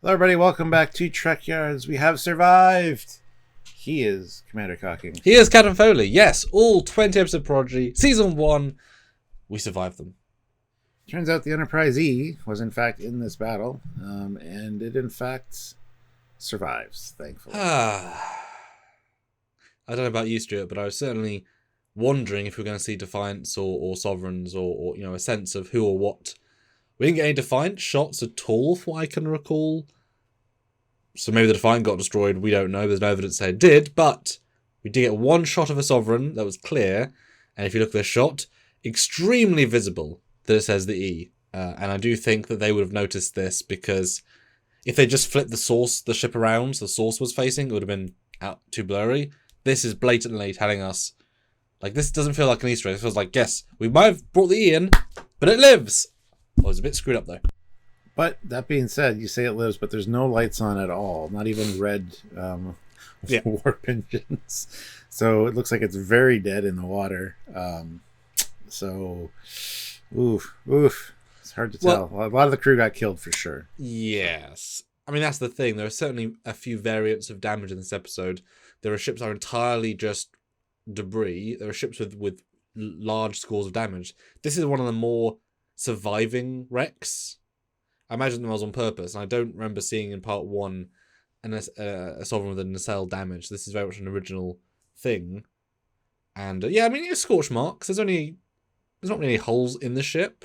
Hello, everybody. Welcome back to Trekyards. We have survived. He is Commander Cocking. He is Captain Foley. Yes, all 20 episodes of Prodigy. Season 1. We survived them. Turns out the Enterprise E was, in fact, in this battle. And it, in fact, survives, thankfully. I don't know about you, Stuart, but I was certainly wondering if we were going to see Defiance or Sovereigns or a sense of who or what. We didn't get any Defiant shots at all, from what I can recall. So maybe the Defiant got destroyed. We don't know. There's no evidence that it did. But we did get one shot of a Sovereign that was clear. And if you look at the shot, extremely visible that it says the E. And I do think that they would have noticed this because if they just flipped the ship around, so the source was facing, it would have been out too blurry. This is blatantly telling us, like, this doesn't feel like an Easter egg. It feels like, yes, we might have brought the E in, but it lives. Well, it's a bit screwed up, though. But that being said, you say it lives, but there's no lights on at all. Not even red warp engines. So it looks like it's very dead in the water. Oof. It's hard to tell. Well, a lot of the crew got killed for sure. Yes. I mean, that's the thing. There are certainly a few variants of damage in this episode. There are ships that are entirely just debris. There are ships with large scores of damage. This is one of the more surviving wrecks. I imagine them was on purpose, and I don't remember seeing in part 1 a Sovereign with a nacelle damage. This is very much an original thing. And I mean, it's scorch marks. There's not really any holes in the ship.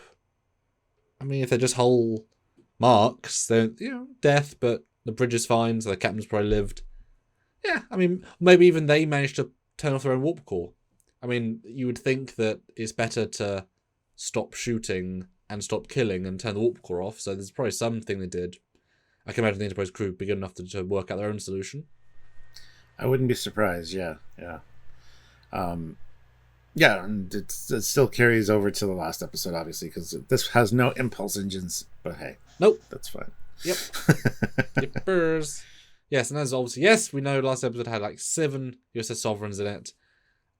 I mean, if they're just hole marks, then death, but the bridge is fine, so the captain's probably lived. Yeah, I mean, maybe even they managed to turn off their own warp core. I mean, you would think that it's better to stop shooting and stop killing and turn the warp core off, so there's probably something they did. I can imagine the Enterprise crew big enough to work out their own solution. I wouldn't be surprised, yeah. And it still carries over to the last episode, obviously, because this has no impulse engines, but hey. Nope. That's fine. Yep. Yippers. Yes, and as obviously, yes, we know last episode had like 7 USS Sovereigns in it,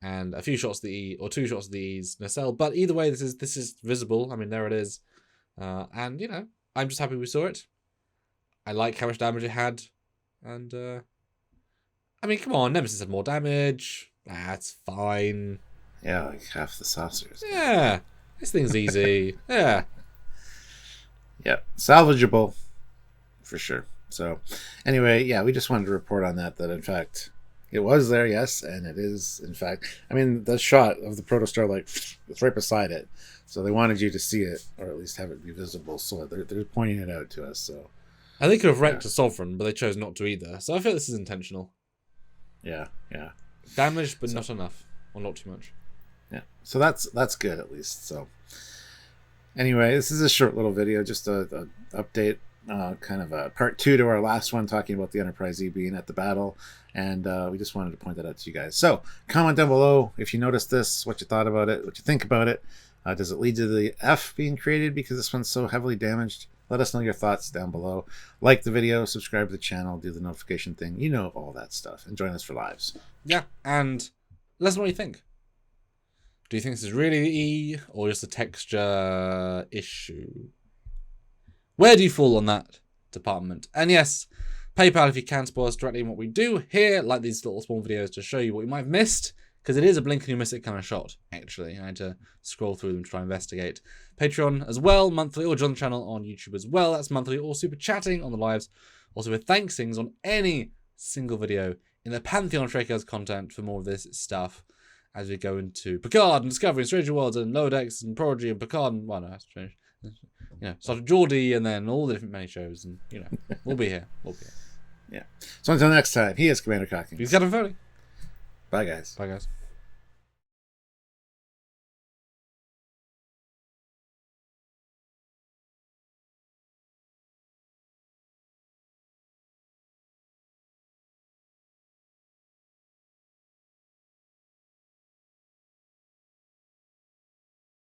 and a few shots of the E, or 2 shots of the E's nacelle, but either way, this is visible. I mean, there it is. And, I'm just happy we saw it. I like how much damage it had, and, I mean, come on, Nemesis had more damage. That's fine. Yeah, like half the saucers. Yeah, this thing's easy. Yeah. Yeah, salvageable, for sure. So, anyway, yeah, we just wanted to report on that in fact, it was there, yes, and it is, in fact. I mean, the shot of the protostar, like, it's right beside it. So they wanted you to see it, or at least have it be visible. So they're pointing it out to us. So I think it could have wrecked a Sovereign, but they chose not to either. So I feel this is intentional. Yeah. Damaged, but not enough, or not too much. Yeah, so that's good at least. So anyway, this is a short little video, just a update, kind of a part 2 to our last one, talking about the Enterprise E being at the battle, and we just wanted to point that out to you guys. So comment down below if you noticed this, what you thought about it, what you think about it. Does it lead to the F being created because this one's so heavily damaged? Let us know your thoughts down below. Like the video, subscribe to the channel, do the notification thing, all that stuff, and join us for lives. Yeah, and let us know what you think. Do you think this is really the E, or just a texture issue? Where do you fall on that department? And yes, PayPal if you can support us directly in what we do here, like these little small videos to show you what you might have missed, because it is a blink and you miss it kind of shot, actually. I had to scroll through them to try and investigate. Patreon as well, monthly, or join the channel on YouTube as well. That's monthly, or super chatting on the lives. Also with thanksings on any single video in the Pantheon of Trekyards content for more of this stuff as we go into Picard and Discovery and Stranger Worlds and Lower Decks and Prodigy and Picard and, well, no, that's strange. Start with Geordie and then all the different many shows, and, we'll be here. Yeah. So until next time, he is Commander Cocking. He's Captain Foley. Bye, guys. Bye, guys.